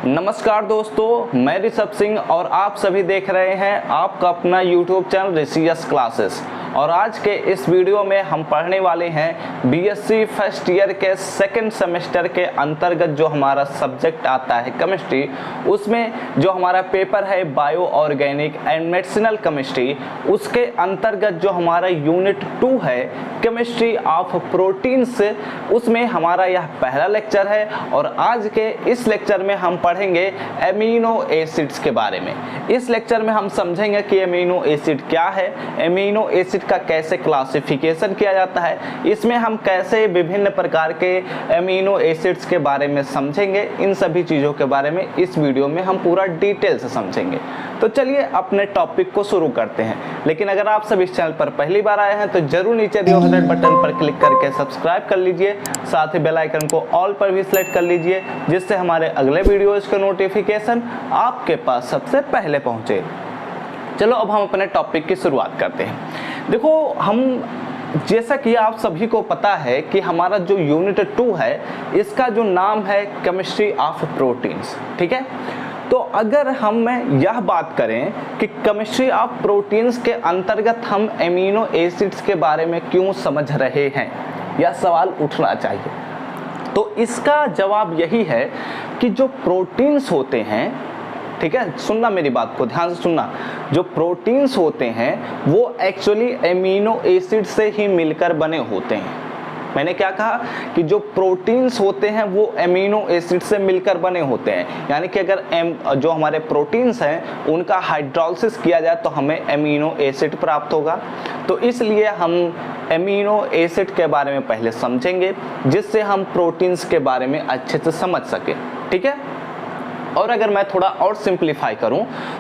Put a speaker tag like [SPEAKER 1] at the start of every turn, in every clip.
[SPEAKER 1] नमस्कार दोस्तों, मैं ऋषभ सिंह और आप सभी देख रहे हैं आपका अपना YouTube चैनल ऋषियस क्लासेस। और आज के इस वीडियो में हम पढ़ने वाले हैं बीएससी फर्स्ट ईयर के सेकंड सेमेस्टर के अंतर्गत जो हमारा सब्जेक्ट आता है केमिस्ट्री, उसमें जो हमारा पेपर है bio organic and medicinal chemistry, उसके अंतर्गत जो हमारा यूनिट 2 है केमिस्ट्री ऑफ प्रोटीन्स, उसमें हमारा यह पहला लेक्चर है। और आज के इस लेक्चर में हम पढ़ेंगे एमिनो एसिड्स के बारे में। इस लेक्चर में हम समझेंगे कि एमिनो एसिड क्या है, एमिनो एसिड का कैसे क्लासिफिकेशन किया जाता है, इसमें हम कैसे विभिन्न प्रकार के एमिनो एसिड्स के बारे में समझेंगे। इन सभी चीज़ों के बारे में इस वीडियो में हम पूरा डिटेल से समझेंगे। तो चलिए अपने टॉपिक को शुरू करते हैं। लेकिन अगर आप सब इस चैनल पर पहली बार आए हैं तो जरूर नीचे दिए हुए रेड बटन पर क्लिक करके सब्सक्राइब कर लीजिए, साथ ही बेल आइकन को ऑल पर भी सेलेक्ट कर लीजिए, जिससे हमारे अगले वीडियोज़ का नोटिफिकेशन आपके पास सबसे पहले पहुंचे। चलो अब हम अपने टॉपिक की शुरुआत करते हैं। देखो, हम जैसा कि आप सभी को पता है कि हमारा जो यूनिट 2 है, इसका जो नाम है केमिस्ट्री ऑफ प्रोटीन्स, ठीक है। तो अगर हम यह बात करें कि केमिस्ट्री ऑफ प्रोटीन्स के अंतर्गत हम एमिनो एसिड्स के बारे में क्यों समझ रहे हैं, यह सवाल उठना चाहिए। तो इसका जवाब यही है कि जो प्रोटीन्स होते हैं, ठीक है, सुनना मेरी बात को ध्यान से सुनना, जो प्रोटीन्स होते हैं वो एक्चुअली एमिनो एसिड से ही मिलकर बने होते हैं। मैंने क्या कहा कि जो प्रोटीन्स होते हैं वो एमिनो एसिड से मिलकर बने होते हैं। यानी कि अगर जो हमारे प्रोटीन्स हैं उनका हाइड्रोलिसिस किया जाए तो हमें एमिनो एसिड प्राप्त होगा। तो इसलिए हम एमिनो एसिड के बारे में पहले समझेंगे, जिससे हम प्रोटीन्स के बारे में अच्छे से समझ सकें, ठीक है। और अगर मैं थोड़ा और सिंप्लीफाई करूं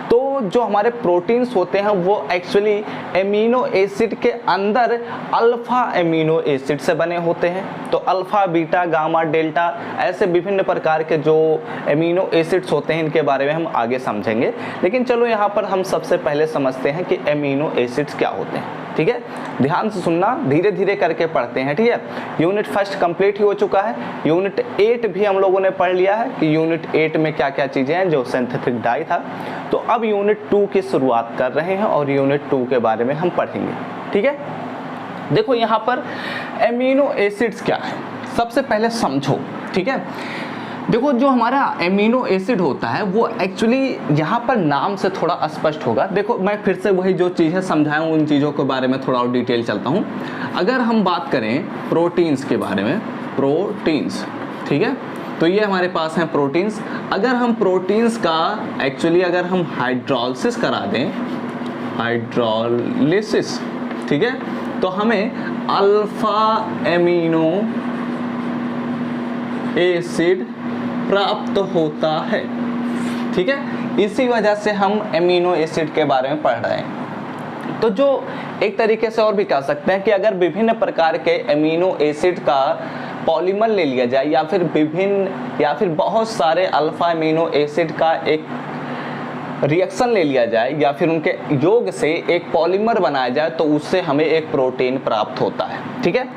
[SPEAKER 1] तो जो हमारे प्रोटीन्स होते हैं वो एक्चुअली एमिनो एसिड के अंदर अल्फा एमिनो एसिड से बने होते हैं। तो अल्फा, बीटा, गामा, डेल्टा, ऐसे विभिन्न प्रकार के जो एमिनो एसिड्स होते हैं इनके बारे में हम आगे समझेंगे। लेकिन चलो यहाँ पर हम सबसे पहले समझते हैं कि एमिनो एसिड्स क्या होते हैं, ठीक है। ध्यान से सुनना, धीरे धीरे करके पढ़ते हैं, ठीक है। यूनिट फर्स्ट कंप्लीट ही हो चुका है, यूनिट 8 भी हम लोगों ने पढ़ लिया है कि यूनिट 8 में क्या क्या चीज़ें हैं, जो सिंथेटिक डाई था। तो अब यूनिट 2 की शुरुआत कर रहे हैं और यूनिट 2 के बारे में हम पढ़ेंगे, ठीक है। देखो यहाँ पर एमिनो एसिड्स क्या है, सबसे पहले समझो, ठीक है। देखो, जो हमारा एमिनो एसिड होता है वो एक्चुअली यहाँ पर नाम से थोड़ा स्पष्ट होगा। देखो, मैं फिर से वही जो चीज़ें समझाया हूँ उन चीज़ों के बारे में थोड़ा और डिटेल चलता हूँ। अगर हम बात करें प्रोटीन्स के बारे में, प्रोटीन्स, ठीक है, तो ये हमारे पास हैं प्रोटीन्स। अगर हम प्रोटीन्स का एक्चुअली अगर हम हाइड्रोलिसिस करा दें, हाइड्रोलिसिस, ठीक है, तो हमें अल्फा एमिनो एसिड प्राप्त होता है, ठीक है। इसी वजह से हम एमिनो एसिड के बारे में पढ़ रहे हैं। तो जो एक तरीके से और भी कह सकते हैं कि अगर विभिन्न प्रकार के एमिनो एसिड का पॉलीमर ले लिया जाए या फिर बहुत सारे अल्फा एमिनो एसिड का एक रिएक्शन ले लिया जाए या फिर उनके योग से एक पॉलीमर बनाया जाए तो उससे हमें एक प्रोटीन प्राप्त होता है, ठीक है।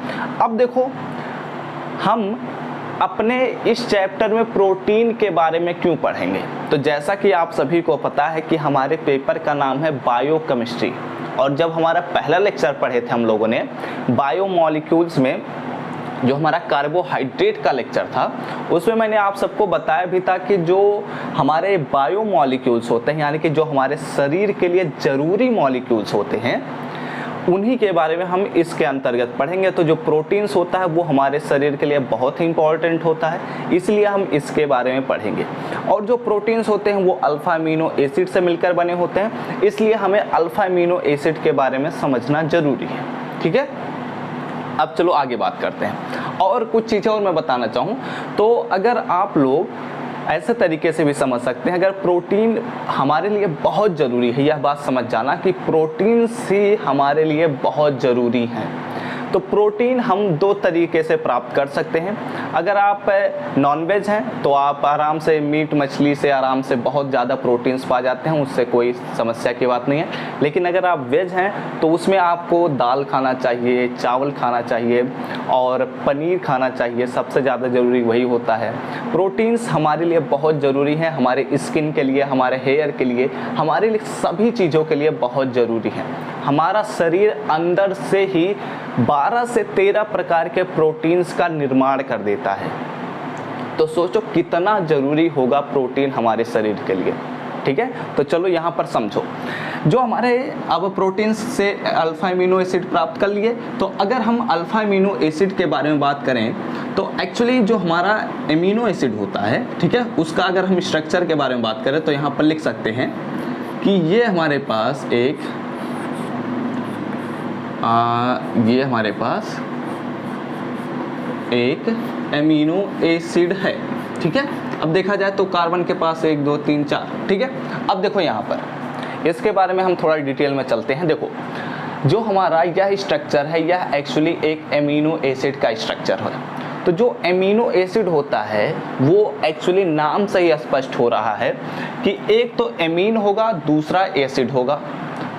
[SPEAKER 1] अब देखो, हम अपने इस चैप्टर में प्रोटीन के बारे में क्यों पढ़ेंगे। तो जैसा कि आप सभी को पता है कि हमारे पेपर का नाम है बायोकेमिस्ट्री, और जब हमारा पहला लेक्चर पढ़े थे हम लोगों ने बायोमॉलिक्यूल्स में, जो हमारा कार्बोहाइड्रेट का लेक्चर था, उसमें मैंने आप सबको बताया भी था कि जो हमारे बायोमॉलिक्यूल्स होते हैं, यानी कि जो हमारे शरीर के लिए ज़रूरी मॉलिक्यूल्स होते हैं, उन्हीं के बारे में हम इसके अंतर्गत पढ़ेंगे। तो जो प्रोटीन्स होता है वो हमारे शरीर के लिए बहुत ही इंपॉर्टेंट होता है, इसलिए हम इसके बारे में पढ़ेंगे। और जो प्रोटीन्स होते हैं वो अल्फा एमिनो एसिड से मिलकर बने होते हैं, इसलिए हमें अल्फा एमिनो एसिड के बारे में समझना जरूरी है, ठीक है। अब चलो आगे बात करते हैं और कुछ चीज़ें और मैं बताना चाहूँ तो अगर आप लोग ऐसे तरीके से भी समझ सकते हैं, अगर प्रोटीन हमारे लिए बहुत ज़रूरी है, यह बात समझ जाना कि प्रोटीन ही हमारे लिए बहुत ज़रूरी हैं। तो प्रोटीन हम 2 तरीके से प्राप्त कर सकते हैं। अगर आप नॉनवेज हैं तो आप आराम से मीट मछली से आराम से बहुत ज़्यादा प्रोटीन्स पा जाते हैं, उससे कोई समस्या की बात नहीं है। लेकिन अगर आप वेज हैं तो उसमें आपको दाल खाना चाहिए, चावल खाना चाहिए और पनीर खाना चाहिए, सबसे ज़्यादा ज़रूरी वही होता है। प्रोटीन्स हमारे लिए बहुत ज़रूरी हैं, हमारे स्किन के लिए, हमारे हेयर के लिए, हमारे लिए सभी चीज़ों के लिए बहुत ज़रूरी है। हमारा शरीर अंदर से ही 12 से 13 प्रकार के प्रोटीन्स का निर्माण कर देता है। तो सोचो कितना ज़रूरी होगा प्रोटीन हमारे शरीर के लिए। ठीक है, तो चलो यहाँ पर समझो, जो हमारे अब प्रोटीन्स से अल्फा अमीनो एसिड प्राप्त कर लिए। तो अगर हम अल्फा अमीनो एसिड के बारे में बात करें तो एक्चुअली जो हमारा अमीनो एसिड होता है, ठीक है, उसका अगर हम स्ट्रक्चर के बारे में बात करें तो यहाँ पर लिख सकते हैं कि ये हमारे पास एक अमीनो एसिड है। ठीक है, अब देखा जाए तो कार्बन के पास 1 2 3 4। ठीक है, अब देखो यहाँ पर इसके बारे में हम थोड़ा डिटेल में चलते हैं। देखो जो हमारा यह स्ट्रक्चर है, यह एक्चुअली एक अमीनो एसिड का स्ट्रक्चर है। तो जो अमीनो एसिड होता है वो एक्चुअली नाम से ही स्पष्ट हो रहा है कि एक तो अमीन होगा, दूसरा एसिड होगा।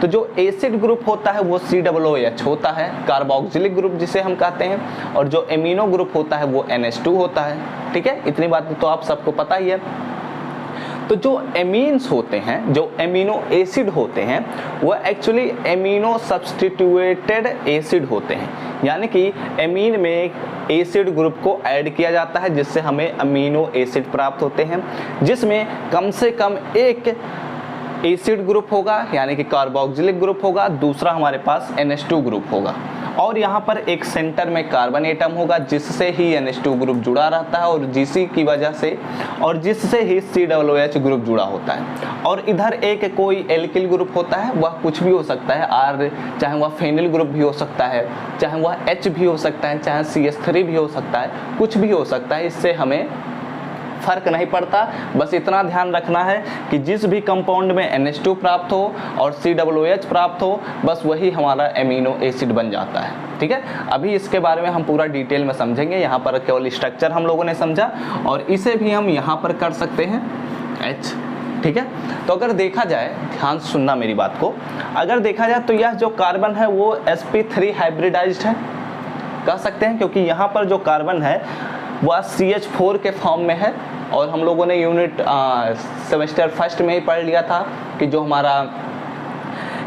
[SPEAKER 1] तो जो एसिड ग्रुप होता है वो COOH होता है, कार्बोक्सिलिक ग्रुप जिसे हम कहते हैं, और जो अमीनो ग्रुप होता है वो NH2 होता है। ठीक है, इतनी बात तो आप सबको पता ही है। तो जो एमीन्स होते हैं, जो एमिनो एसिड होते हैं, वो एक्चुअली एमिनो सब्स्टिट्यूटेड एसिड होते हैं, यानी कि एमीन में एक एसिड ग्रुप को ऐड किया जाता है जिससे हमें अमीनो एसिड प्राप्त होते हैं, जिसमें कम से कम एक एसिड ग्रुप होगा यानी कि कार्बोक्सिलिक ग्रुप होगा, दूसरा हमारे पास NH2 ग्रुप होगा, और यहाँ पर एक सेंटर में कार्बन एटम होगा जिससे ही NH2 ग्रुप जुड़ा रहता है और जिसी की वजह से और जिससे ही COOH ग्रुप जुड़ा होता है। और इधर एक कोई एल्किल ग्रुप होता है, वह कुछ भी हो सकता है, चाहे वह फेनिल ग्रुप भी हो सकता है, चाहे वह H भी हो सकता है, चाहे CH3 भी हो सकता है, कुछ भी हो सकता है, इससे हमें फर्क नहीं पड़ता। बस इतना ध्यान रखना है कि जिस भी कंपाउंड में NH2 प्राप्त हो और COOH प्राप्त हो, बस वही हमारा एमिनो एसिड बन जाता है। ठीक है, अभी इसके बारे में हम पूरा डिटेल में समझेंगे। यहाँ पर केवल स्ट्रक्चर हम लोगों ने समझा और इसे भी हम यहाँ पर कर सकते हैं H। ठीक है, तो अगर देखा जाए, ध्यान से सुनना मेरी बात को, अगर देखा जाए तो यह जो कार्बन है वो sp3 हाइब्रिडाइज्ड है, कह सकते हैं, क्योंकि यहाँ पर जो कार्बन है वह CH4 के फॉर्म में है। और हम लोगों ने यूनिट सेमेस्टर फर्स्ट में ही पढ़ लिया था कि जो हमारा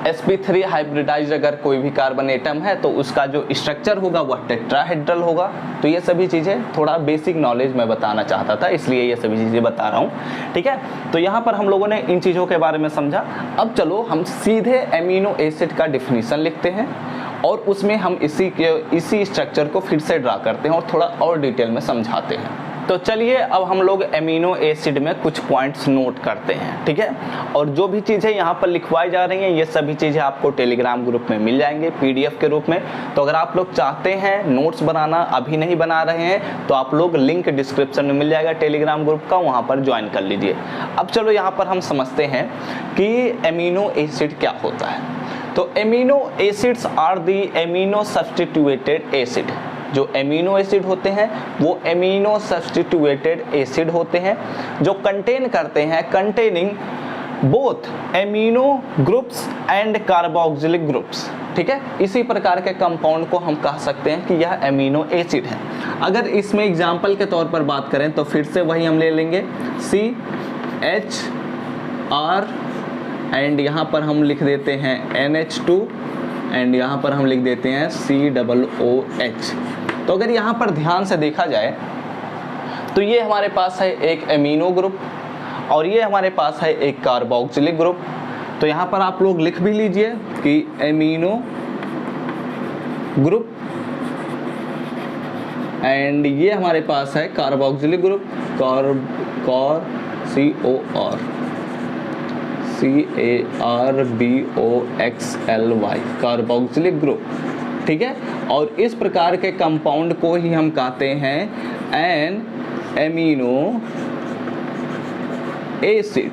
[SPEAKER 1] sp3 हाइब्रिडाइज अगर कोई भी कार्बन एटम है तो उसका जो स्ट्रक्चर होगा वह टेट्राहेड्रल होगा। तो ये सभी चीज़ें थोड़ा बेसिक नॉलेज मैं बताना चाहता था, इसलिए ये सभी चीज़ें बता रहा हूँ। ठीक है, तो यहाँ पर हम लोगों ने इन चीज़ों के बारे में समझा। अब चलो हम सीधे एमिनो एसिड का डिफिनीशन लिखते हैं और उसमें हम इसी स्ट्रक्चर को फिर से ड्रा करते हैं और थोड़ा और डिटेल में समझाते हैं। तो चलिए अब हम लोग एमिनो एसिड में कुछ पॉइंट्स नोट करते हैं। ठीक है, और जो भी चीज़ें यहाँ पर लिखवाई जा रही हैं ये सभी चीज़ें आपको टेलीग्राम ग्रुप में मिल जाएंगे PDF के रूप में। तो अगर आप लोग चाहते हैं नोट्स बनाना, अभी नहीं बना रहे हैं, तो आप लोग लिंक डिस्क्रिप्शन में मिल जाएगा टेलीग्राम ग्रुप का, वहाँ पर ज्वाइन कर लीजिए। अब चलो यहाँ पर हम समझते हैं कि एमिनो एसिड क्या होता है। तो amino acids are the amino substituted acid. जो एमिनो एसिड होते हैं वो एमिनो सब्स्टिट्यूटेड एसिड होते हैं जो कंटेन करते हैं, containing both amino groups and carboxylic groups. ठीक है, इसी प्रकार के कंपाउंड को हम कह सकते हैं कि यह एमिनो एसिड है। अगर इसमें एग्जाम्पल के तौर पर बात करें तो फिर से वही हम ले लेंगे CHR एंड यहाँ पर हम लिख देते हैं NH2 एंड यहाँ पर हम लिख देते हैं COOH। तो अगर यहाँ पर ध्यान से देखा जाए तो ये हमारे पास है एक एमिनो ग्रुप और ये हमारे पास है एक कार्बोक्सिलिक ग्रुप। तो यहाँ पर आप लोग लिख भी लीजिए कि एमिनो ग्रुप एंड ये हमारे पास है carboxylic group, CARBOXLY carboxylic group. ठीक है, और इस प्रकार के कंपाउंड को ही हम कहते हैं एन एमिनो एसिड।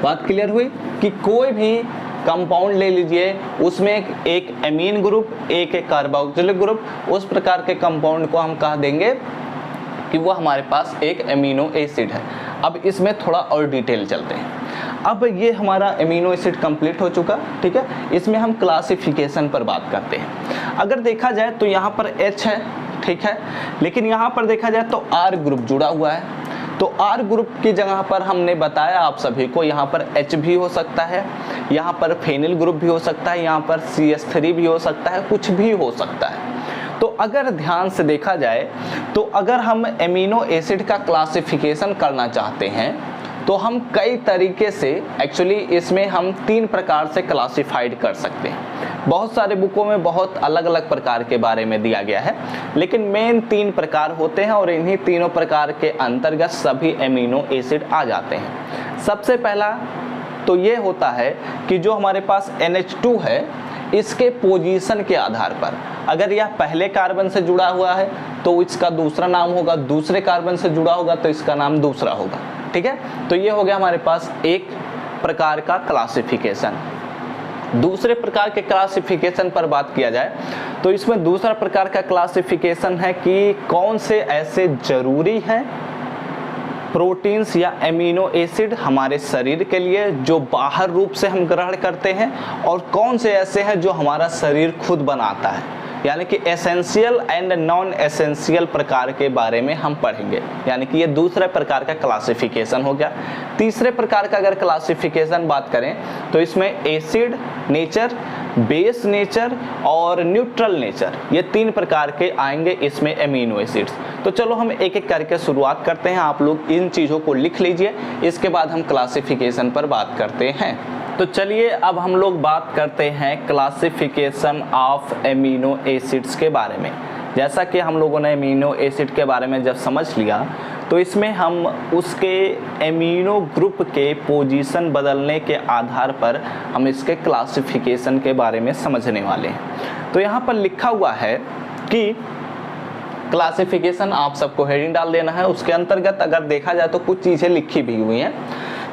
[SPEAKER 1] बात क्लियर हुई कि कोई भी कंपाउंड ले लीजिए, उसमें एक एमीन ग्रुप, एक कार्बोक्सिलिक ग्रुप, उस प्रकार के कंपाउंड को हम कह देंगे कि वो हमारे पास एक एमिनो एसिड है। अब इसमें थोड़ा और डिटेल चलते हैं। अब ये हमारा एमिनो एसिड कंप्लीट हो चुका, ठीक है। इसमें हम क्लासिफिकेशन पर बात करते हैं। अगर देखा जाए तो यहाँ पर H है, ठीक है, लेकिन यहाँ पर देखा जाए तो R ग्रुप जुड़ा हुआ है। तो R ग्रुप की जगह पर हमने बताया आप सभी को, यहाँ पर H भी हो सकता है, यहाँ पर फेनिल ग्रुप भी हो सकता है, यहाँ पर CH3 भी हो सकता है, कुछ भी हो सकता है। तो अगर ध्यान से देखा जाए तो अगर हम एमिनो एसिड का क्लासिफिकेशन करना चाहते हैं तो हम कई तरीके से, एक्चुअली इसमें हम 3 प्रकार से क्लासिफाइड कर सकते हैं। बहुत सारे बुकों में बहुत अलग अलग प्रकार के बारे में दिया गया है, लेकिन मेन 3 प्रकार होते हैं और इन्हीं तीनों प्रकार के अंतर्गत सभी एमिनो एसिड आ जाते हैं। सबसे पहला तो ये होता है कि जो हमारे पास NH2 है, इसके पोजीशन के आधार पर अगर यह पहले कार्बन से जुड़ा हुआ है तो इसका दूसरा नाम होगा, दूसरे कार्बन से जुड़ा होगा तो इसका नाम दूसरा होगा, ठीक है। तो ये हो गया हमारे पास एक प्रकार का क्लासिफिकेशन। दूसरे प्रकार के क्लासिफिकेशन पर बात किया जाए तो इसमें दूसरा प्रकार का क्लासिफिकेशन है कि कौन से ऐसे जरूरी हैं प्रोटीन्स या एमिनो एसिड हमारे शरीर के लिए जो बाहर रूप से हम ग्रहण करते हैं, और कौन से ऐसे हैं जो हमारा शरीर खुद बनाता है, यानी कि एसेंशियल एंड नॉन एसेंशियल प्रकार के बारे में हम पढ़ेंगे। यानी कि ये दूसरे प्रकार का क्लासिफिकेशन हो गया। तीसरे प्रकार का अगर क्लासिफिकेशन बात करें तो इसमें एसिड नेचर, बेस नेचर और न्यूट्रल नेचर, ये 3 प्रकार के आएंगे इसमें एमिनो एसिड्स। तो चलो हम एक एक करके शुरुआत करते हैं। आप लोग इन चीज़ों को लिख लीजिए, इसके बाद हम क्लासिफिकेशन पर बात करते हैं। तो चलिए अब हम लोग बात करते हैं क्लासिफिकेशन ऑफ एमिनो एसिड्स के बारे में। जैसा कि हम लोगों ने एमिनो एसिड के बारे में जब समझ लिया तो इसमें हम उसके एमिनो ग्रुप के पोजीशन बदलने के आधार पर हम इसके क्लासिफिकेशन के बारे में समझने वाले हैं। तो यहाँ पर लिखा हुआ है कि क्लासिफिकेशन, आप सबको हेडिंग डाल देना है। उसके अंतर्गत अगर देखा जाए तो कुछ चीज़ें लिखी भी हुई हैं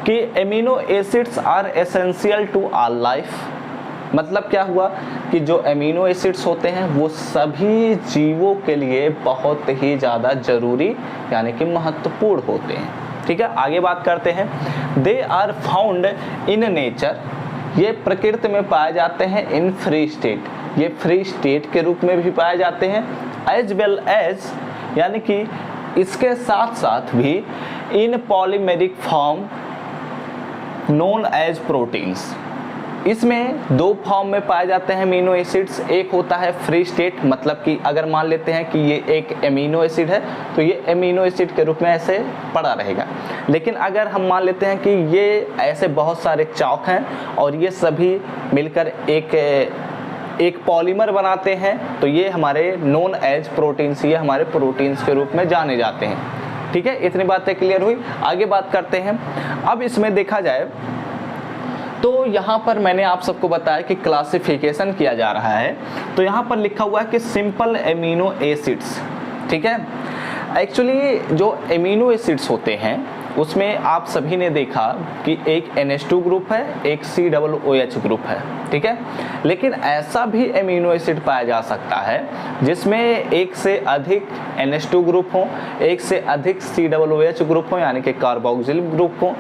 [SPEAKER 1] कि amino acids are essential to all life. मतलब क्या हुआ कि जो एमिनो एसिड्स होते हैं वो सभी जीवों के लिए बहुत ही ज़्यादा जरूरी यानी कि महत्वपूर्ण होते हैं, ठीक है। आगे बात करते हैं। They are found in nature, ये प्रकृति में पाए जाते हैं। इन फ्री स्टेट, ये फ्री स्टेट के रूप में भी पाए जाते हैं। एज वेल एज, यानी कि इसके साथ साथ भी in polymeric form known as proteins. इसमें 2 फॉर्म में पाए जाते हैं एमिनो एसिड्स। एक होता है फ्री स्टेट, मतलब कि अगर मान लेते हैं कि ये एक एमिनो एसिड है तो ये एमिनो एसिड के रूप में ऐसे पड़ा रहेगा। लेकिन अगर हम मान लेते हैं कि ये ऐसे बहुत सारे चौक हैं और ये सभी मिलकर एक पॉलीमर बनाते हैं तो ये हमारे नोन एज प्रोटीन्स, ये हमारे प्रोटीन्स के रूप में जाने जाते हैं, ठीक है। इतनी बातें क्लियर हुई। आगे बात करते हैं। अब इसमें देखा जाए तो यहाँ पर मैंने आप सबको बताया कि क्लासिफिकेशन किया जा रहा है। तो यहाँ पर लिखा हुआ है कि सिंपल एमिनो एसिड्स, ठीक है। एक्चुअली जो एमिनो एसिड्स होते हैं उसमें आप सभी ने देखा कि एक NH2 ग्रुप है, एक COOH ग्रुप है, ठीक है। लेकिन ऐसा भी एमिनो एसिड पाया जा सकता है जिसमें एक से अधिक NH2 ग्रुप हो, एक से अधिक COOH ग्रुप हो, यानी कि कार्बोक्सिल ग्रुप हो।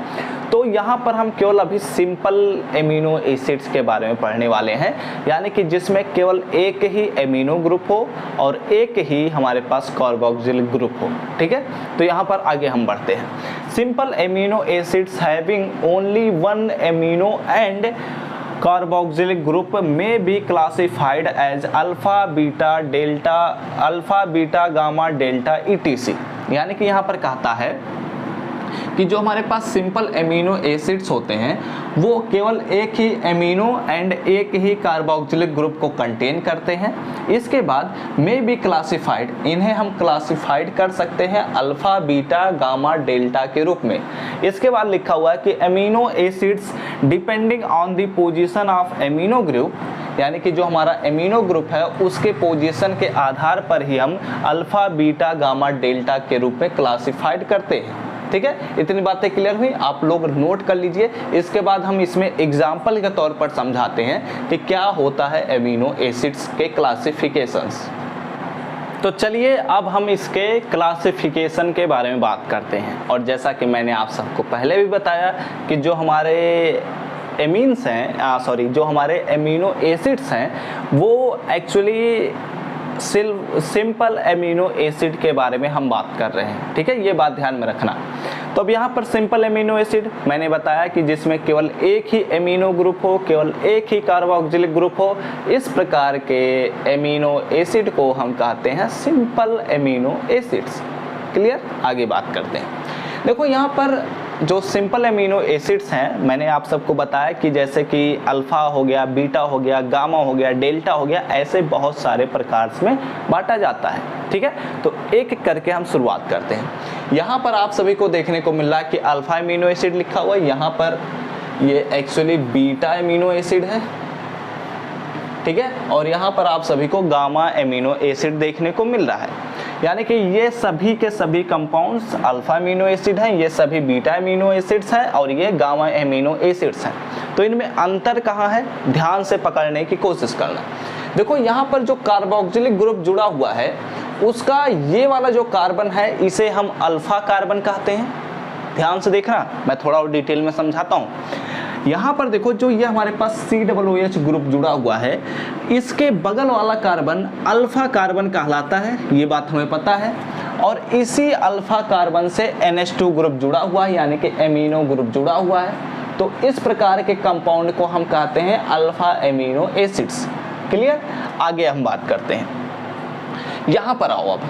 [SPEAKER 1] तो यहाँ पर हम केवल अभी सिंपल एमिनो एसिड्स के बारे में पढ़ने वाले हैं, यानी कि जिसमें केवल एक ही एमिनो ग्रुप हो और एक ही हमारे पास कार्बोक्सिल ग्रुप हो, ठीक है। तो यहाँ पर आगे हम बढ़ते हैं। Simple amino acids having only 1 amino and carboxylic group may be classified as alpha beta delta, alpha beta gamma delta ETC। यानी कि यहाँ पर कहता है कि जो हमारे पास सिंपल एमिनो एसिड्स होते हैं वो केवल एक ही एमिनो एंड एक ही कार्बोक्सिलिक ग्रुप को कंटेन करते हैं। इसके बाद में बी क्लासिफाइड, इन्हें हम क्लासिफाइड कर सकते हैं अल्फा बीटा गामा डेल्टा के रूप में। इसके बाद लिखा हुआ है कि amino acids depending on the position of amino group, यानी कि जो हमारा एमिनो ग्रुप है उसके पोजीशन के आधार पर ही हम अल्फा बीटा गामा डेल्टा के रूप में क्लासिफाइड करते हैं, ठीक है। इतनी बातें क्लियर हुई, आप लोग नोट कर लीजिए। इसके बाद हम इसमें एग्जाम्पल के तौर पर समझाते हैं कि क्या होता है एमिनो एसिड्स के क्लासिफिकेशंस। तो चलिए अब हम इसके क्लासिफिकेशन के बारे में बात करते हैं। और जैसा कि मैंने आप सबको पहले भी बताया कि जो हमारे एमीन्स हैं जो हमारे एमिनो एसिड्स हैं वो एक्चुअली सिंपल एमिनो एसिड के बारे में हम बात कर रहे हैं, ठीक है, ये बात ध्यान में रखना। तो अब यहाँ पर सिंपल एमिनो एसिड मैंने बताया कि जिसमें केवल एक ही एमिनो ग्रुप हो, केवल एक ही कार्बोक्सिलिक ग्रुप हो, इस प्रकार के एमिनो एसिड को हम कहते हैं सिंपल एमिनो एसिड्स। क्लियर? आगे बात करते हैं। देखो यहाँ पर जो सिंपल एमिनो एसिड्स हैं मैंने आप सबको बताया कि जैसे कि अल्फा हो गया, बीटा हो गया, गामा हो गया, डेल्टा हो गया, ऐसे बहुत सारे प्रकार में बांटा जाता है, ठीक है। तो एक एक करके हम शुरुआत करते हैं। यहाँ पर आप सभी को देखने को मिल रहा है कि अल्फा एमिनो एसिड लिखा हुआ है, यहाँ पर ये एक्चुअली बीटा एमिनो एसिड है, ठीक है, और यहाँ पर आप सभी को गामा एमिनो एसिड देखने को मिल रहा है। यानी कि ये सभी के सभी कंपाउंड्स अल्फा एमिनो एसिड हैं, ये सभी बीटा एमिनो एसिड्स हैं और ये गामा एमिनो एसिड्स हैं। तो इनमें अंतर कहाँ है, ध्यान से पकड़ने की कोशिश करना। देखो यहाँ पर जो कार्बोक्सिलिक ग्रुप जुड़ा हुआ है उसका ये वाला जो कार्बन है इसे हम अल्फा कार्बन कहते हैं। ध्यान से देखना, मैं थोड़ा और डिटेल में समझाता हूँ। यहाँ पर देखो जो ये हमारे पास COOH ग्रुप जुड़ा हुआ है इसके बगल वाला कार्बन अल्फा कार्बन कहलाता है, ये बात हमें पता है। और इसी अल्फा कार्बन से NH2 ग्रुप जुड़ा हुआ है, यानी कि एमिनो ग्रुप जुड़ा हुआ है। तो इस प्रकार के कंपाउंड को हम कहते हैं अल्फा एमिनो एसिड्स। क्लियर? आगे हम बात करते हैं। यहाँ पर आओ, अब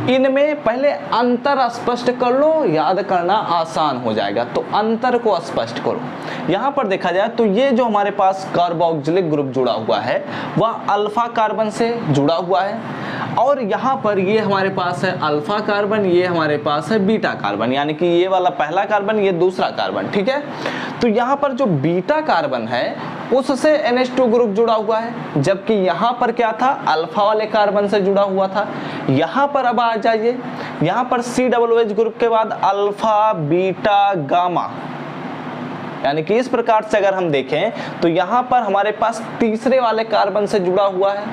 [SPEAKER 1] इनमें पहले अंतर स्पष्ट कर लो, याद करना आसान हो जाएगा। तो अंतर को स्पष्ट करो। यहाँ पर देखा जाए तो ये जो हमारे पास कार्बोक्सिलिक ग्रुप जुड़ा हुआ है वह अल्फा कार्बन से जुड़ा हुआ है, और यहाँ पर ये हमारे पास है अल्फा कार्बन, ये हमारे पास है बीटा कार्बन, यानी कि ये वाला पहला कार्बन, ये दूसरा कार्बन, ठीक है। तो यहाँ पर जो बीटा कार्बन है उससे NH2 ग्रुप जुड़ा हुआ है, जबकि यहाँ पर क्या था, अल्फा वाले कार्बन से जुड़ा हुआ था। यहाँ पर अब आ जाइए, यहाँ पर COOH ग्रुप के बाद अल्फा, बीटा, गामा, यानी कि इस प्रकार से अगर हम देखें तो यहाँ पर हमारे पास तीसरे वाले कार्बन से जुड़ा हुआ है।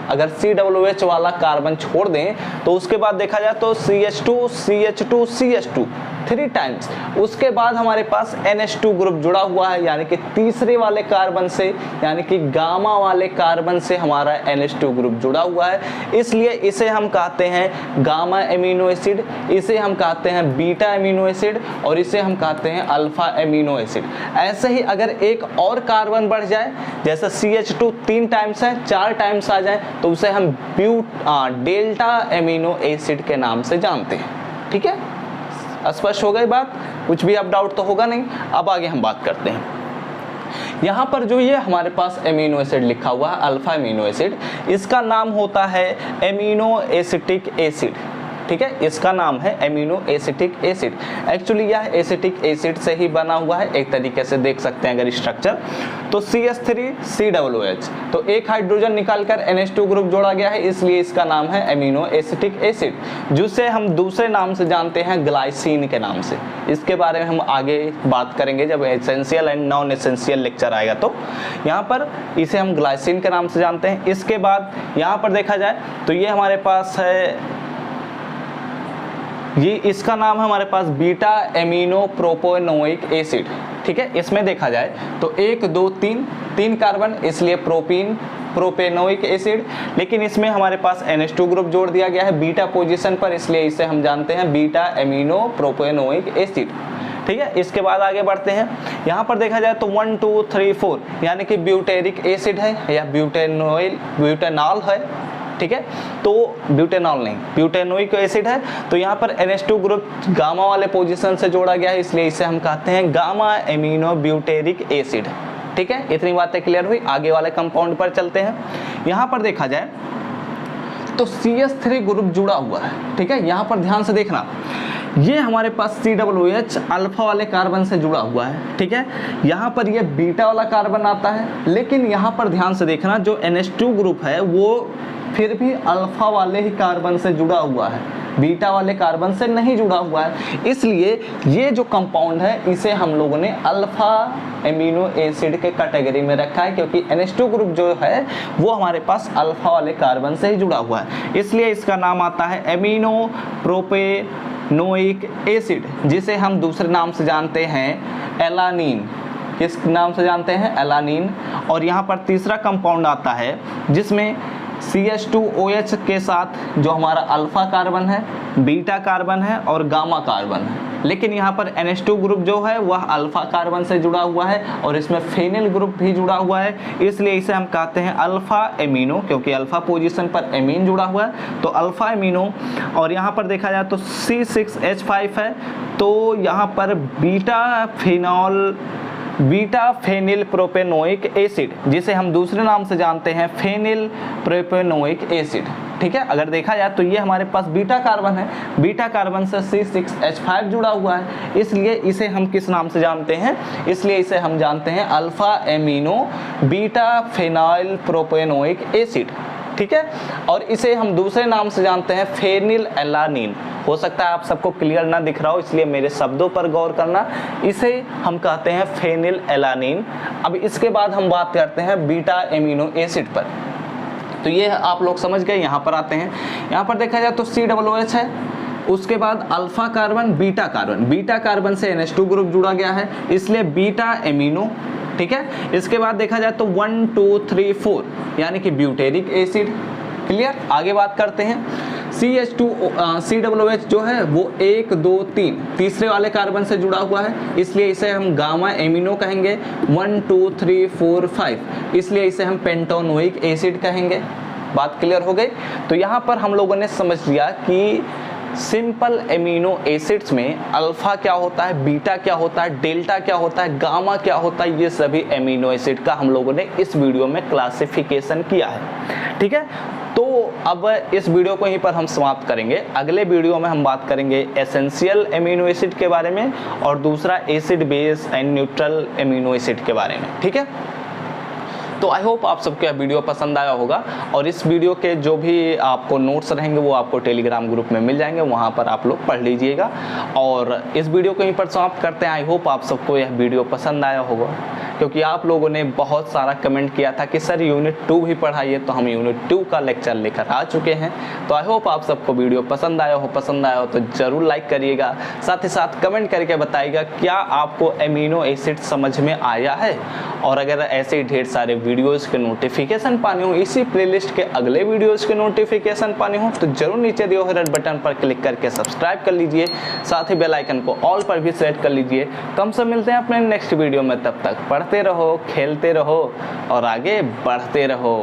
[SPEAKER 1] अगर COOH वाला कार्बन छोड़ दें तो उसके बाद देखा जाए तो CH2 CH2 CH2 3 टाइम्स, उसके बाद हमारे पास NH2 ग्रुप जुड़ा हुआ है, यानी कि तीसरे वाले कार्बन से, यानी कि गामा वाले कार्बन से हमारा NH2 ग्रुप जुड़ा हुआ है। इसलिए इसे हम कहते हैं गामा एमिनो एसिड, इसे हम कहते हैं बीटा एमिनो एसिड और इसे हम कहते हैं अल्फा एमिनो एसिड। ऐसे ही अगर एक और कार्बन बढ़ जाए, जैसे CH2 3 टाइम्स है, 4 टाइम्स आ जाए तो उसे हम डेल्टा एमिनो एसिड के नाम से जानते हैं। ठीक है, स्पष्ट हो गई बात? कुछ भी अब डाउट तो होगा नहीं। अब आगे हम बात करते हैं। यहाँ पर जो ये हमारे पास एमिनो एसिड लिखा हुआ है अल्फा एमिनो एसिड, इसका नाम होता है एमिनो एसिटिक एसिड। ठीक है, इसका नाम है एमिनो एसिटिक एसिड। एक्चुअली यह एसिटिक एसिड से ही बना हुआ है, एक तरीके से देख सकते हैं अगर स्ट्रक्चर तो CH3COOH, तो एक हाइड्रोजन निकालकर NH2 ग्रुप जोड़ा गया है, इसलिए इसका नाम है एमिनो एसिटिक एसिड, जिसे हम दूसरे नाम से जानते हैं ग्लाइसिन के नाम से। इसके बारे में हम आगे बात करेंगे जब essential and non essential lecture आएगा। तो यहाँ पर इसे हम ग्लाइसिन के नाम से जानते हैं। इसके बाद यहाँ पर देखा जाए तो ये हमारे पास है, ये इसका नाम है हमारे पास बीटा एमिनो प्रोपेनोइक एसिड। ठीक है, इसमें देखा जाए तो 1 2 3 कार्बन, इसलिए प्रोपेनोइक एसिड, लेकिन इसमें हमारे पास NH2 ग्रुप जोड़ दिया गया है बीटा पोजीशन पर, इसलिए इसे हम जानते हैं बीटा एमिनो प्रोपेनोइक एसिड। ठीक है, इसके बाद आगे बढ़ते हैं। यहाँ पर देखा जाए तो 1 2 3 4 यानी कि ब्यूटेरिक एसिड है या ब्यूटेनॉल है। ठीक है, तो ब्यूटेनॉल नहीं, ब्यूटेनोइक एसिड है। तो यहाँ पर NH2 ग्रुप गामा वाले पोजीशन से जोड़ा गया है, इसलिए इसे हम कहते हैं गामा एमिनो ब्यूटेरिक एसिड। ठीक है, इतनी बातें क्लियर हुई। आगे वाले कंपाउंड पर चलते हैं। यहाँ पर देखा जाए तो CH3 ग्रुप जुड़ा हुआ है। ठीक है, यहाँ पर ध्यान से देखना, ये हमारे पास COOH अल्फा वाले कार्बन से जुड़ा हुआ है। ठीक है, यहाँ पर ये बीटा वाला कार्बन आता है, लेकिन यहाँ पर ध्यान से देखना जो NH2 ग्रुप है वो फिर भी अल्फा वाले ही कार्बन से जुड़ा हुआ है, बीटा वाले कार्बन से नहीं जुड़ा हुआ है। इसलिए ये जो कंपाउंड है इसे हम लोगों ने अल्फा एमिनो एसिड के कैटेगरी में रखा है, क्योंकि NH2 ग्रुप जो है वो हमारे पास अल्फा वाले कार्बन से ही जुड़ा हुआ है। इसलिए इसका नाम आता है एमिनो प्रोपेनोइक एसिड, जिसे हम दूसरे नाम से जानते हैं एलानीन। किस नाम से जानते हैं? एलानीन। और यहाँ पर तीसरा कंपाउंड आता है जिसमें CH2OH के साथ जो हमारा अल्फा कार्बन है, बीटा कार्बन है और गामा कार्बन है। लेकिन यहाँ पर NH2 ग्रुप जो है वह अल्फा कार्बन से जुड़ा हुआ है और इसमें फेनिल ग्रुप भी जुड़ा हुआ है, इसलिए इसे हम कहते हैं अल्फा एमिनो, क्योंकि अल्फा पोजीशन पर एमीन जुड़ा हुआ है तो अल्फा एमिनो। और यहाँ पर देखा जाए तो C6H5 है, तो यहाँ पर बीटा फेनिल प्रोपेनोइक एसिड, जिसे हम दूसरे नाम से जानते हैं फेनिल प्रोपेनोइक एसिड। ठीक है, अगर देखा जाए तो ये हमारे पास बीटा कार्बन है, बीटा कार्बन से C6H5 जुड़ा हुआ है, इसलिए इसे हम किस नाम से जानते हैं? इसलिए इसे हम जानते हैं alpha amino beta phenyl propanoic acid. ठीक है, और इसे हम दूसरे नाम से जानते हैं फेनिल एलानीन। हो सकता है आप सबको क्लियर ना दिख रहा हो, इसलिए मेरे शब्दों पर गौर करना। इसे हम कहते हैं फेनिल एलानीन। अब इसके बाद हम बात करते हैं बीटा एमिनो एसिड पर। तो ये आप लोग समझ गए। यहाँ पर आते हैं, यहाँ पर देखा जाए तो COOH है, उसके बाद अल्फा कार्बन, बीटा कार्बन से NH2 ग्रुप जुड़ा गया है, इसलिए बीटा एमिनो। ठीक है, इसके बाद देखा जाए तो 1 2 3 4 यानी कि ब्यूटेरिक एसिड। क्लियर, आगे बात करते हैं। COOH जो है वो 1 2 3 तीसरे वाले कार्बन से जुड़ा हुआ है, इसलिए इसे हम गामा एमिनो कहेंगे। 1 2 3 4 5 इसलिए इसे हम पेंटोनोइक एसिड कहेंगे। बात क्लियर हो गई। तो यहाँ पर हम लोगों ने समझ लिया कि सिंपल एमिनो एसिड्स में अल्फा क्या होता है, बीटा क्या होता है, डेल्टा क्या होता है, गामा क्या होता है, ये सभी एमिनो एसिड का हम लोगों ने इस वीडियो में क्लासिफिकेशन किया है। ठीक है, तो अब इस वीडियो को यहीं पर हम समाप्त करेंगे। अगले वीडियो में हम बात करेंगे एसेंशियल एमिनो एसिड के बारे में और दूसरा acid base and neutral amino acid के बारे में। ठीक है, तो आई होप आप सबको यह वीडियो पसंद आया होगा और इस वीडियो के जो भी आपको नोट्स रहेंगे वो आपको टेलीग्राम ग्रुप में मिल जाएंगे, वहाँ पर आप लोग पढ़ लीजिएगा। और इस वीडियो को यहीं पर समाप्त करते हैं। आई होप आप सबको यह वीडियो पसंद आया होगा, क्योंकि आप लोगों ने बहुत सारा कमेंट किया था कि सर यूनिट 2 भी पढ़ाइए, तो हम यूनिट 2 का लेक्चर लेकर आ चुके हैं। तो आई होप आप सबको वीडियो पसंद आया हो तो ज़रूर लाइक करिएगा, साथ ही साथ कमेंट करके बताइएगा क्या आपको एमिनो एसिड समझ में आया है। और अगर ऐसे ही ढेर सारे वीडियोज़ के नोटिफिकेशन पाने हो, इसी प्लेलिस्ट के अगले वीडियोज़ के नोटिफिकेशन पाने हो, तो जरूर नीचे दिए हुए रेड बटन पर क्लिक करके सब्सक्राइब कर लीजिए, साथ ही बेल आइकन को ऑल पर भी सेट कर लीजिए। तो हम सब मिलते हैं अपने नेक्स्ट वीडियो में, तब तक पढ़ते रहो, खेलते रहो और आगे बढ़ते रहो।